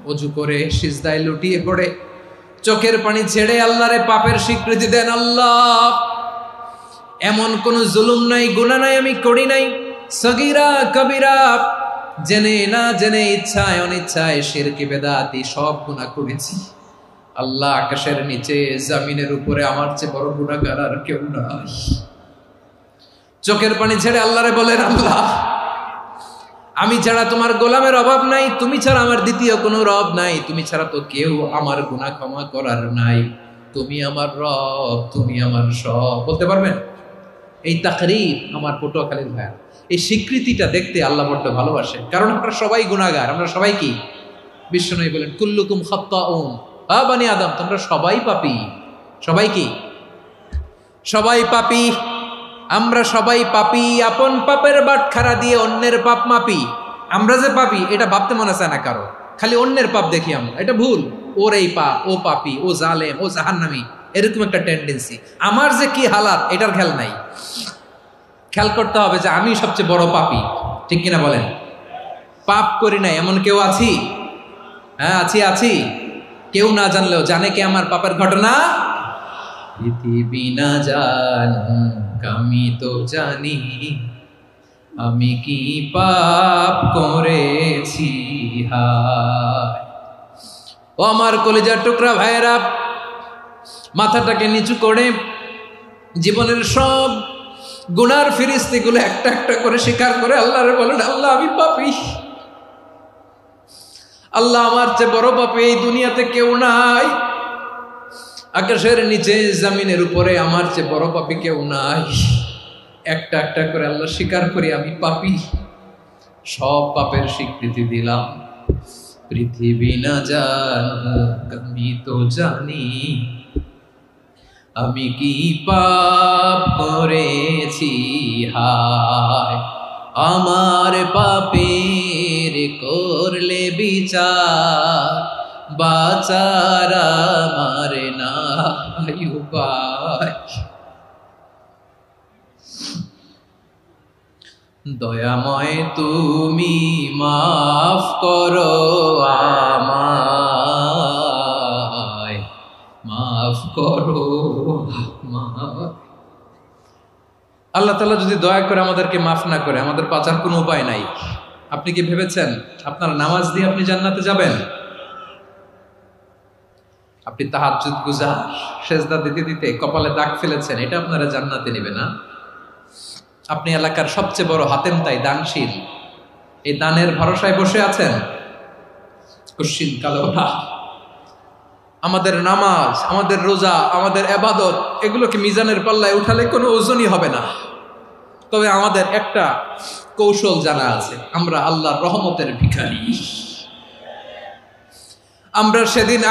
অজু করে সিজদায় লুটিয়ে পড়ে চোখের পানি ছেড়ে আল্লাহরে পাপের স্বীকৃতি দেন। আল্লাহ, এমন কোন জুলুম নাই, গুনাহ নাই আমি করি নাই, সগীরা কবিরা, জেনে না জেনে, ইচ্ছায় অনিচ্ছায়, শিরকি বেদাতি সব গুনাহ করেছি। আল্লাহ, আকাশের নিচে জমিনের উপরে আমার চেয়ে বড় গুনাহগার আর কেউ নাই। চোখের পানি ছেড়ে আল্লাহরে বলেন, আল্লাহ, আমি ছাড়া তোমার গোলামের অভাব নাই, তুমি ছাড়া আমার দ্বিতীয় কোনো রব নাই, তুমি ছাড়া তো কেউ আমার গুনাহ ক্ষমা করার নাই, তুমি আমার রব, তুমি আমার সব। বলতে পারবেন? এই তাকরীর আমার পটুয়াখালীর ভাইয়া, এই স্বীকৃতিটা দেখতে আল্লাহ বড্ড ভালোবাসে, কারণ আমরা সবাই গুনাহগার। আমরা সবাই কি? বিশ্বনবী বলেন, কুল্লুকুম খাত্তাউন, বানি আদম, তোমরা সবাই পাপী। সবাই কি? সবাই পাপী। আমরা সবাই পাপী। আপন পাপের বাটখারা দিয়ে অন্যের পাপ মাপি। আমরা যে পাপী এটা ভাবতে মনে চায় না কারো, খালি অন্যের পাপ দেখি আমরা, এটা ভুল। ওর এই পাপ, ও পাপী, ও জালেম, ও জাহান্নামী, এরকম একটা টেন্ডেন্সি। আমার যে কি হালাত এটার খেয়াল নাই। খেয়াল করতে হবে যে আমি সবচেয়ে বড় পাপী, ঠিক কিনা বলেন? পাপ করি নাই এমন কেউ আছি? হ্যাঁ, আছি। কেউ না জানলেও জানে কে আমার পাপের ঘটনা? পৃথিবী না জানুক আমি তো জানি, আমি কি পাপ করেছি। হায় ও আমার কলিজার টুকরা ভাইয়েরা, মাথাটাকে নিচু করে জীবনের সব গুনার ফিরিস্তিগুলো একটা একটা করে স্বীকার করে আল্লাহরে বলেন, আল্লাহ, আমি পাপী। আল্লাহ, আমার চেয়ে বড় পাপী এই দুনিয়াতে কেউ নাই। আকাশের নিচে জমিনের উপরে আমার চেয়ে বড় পাপী কেউ নাই। একটা একটা করে আল্লাহ স্বীকার করি আমি পাপী। সব পাপের স্বীকৃতি দিলাম। পৃথিবী না জানুক আমি তো জানি, আমি কি পাপ করেছি। হায় আমার পাপের করলে বিচার, বাঁচার আমার নাই উপায়। দয়াময় তুমি মাফ করো আমায়, মাফ করো আমায়। আল্লাহ তাআলা যদি দয়া করে আমাদেরকে মাফ না করে, আমাদের বাঁচার কোনো উপায় নাই। আপনি কি ভেবেছেন আপনার নামাজ দিয়ে আপনি জান্নাতে যাবেন? আপনি তাহাজ্জুদ গুজার, সেজদা দিতে দিতে কপালে দাগ ফেলেছেন, এটা আপনারা জান্নাতে নেবে না। আপনি এলাকার সবচেয়ে বড় হাতেম তাই, দানশীল, এই দানের ভরসায় বসে আছেন, কুশ্চিন কালো না। আমাদের নামাজ, আমাদের রোজা, আমাদের ইবাদত, এগুলোকে মিজানের পাল্লায় উঠালে কোনো ওজনই হবে না। তবে আমাদের একটা কৌশল জানা আছে, আমরা আল্লাহর রহমতের ভিখারি। আমরা সেদিন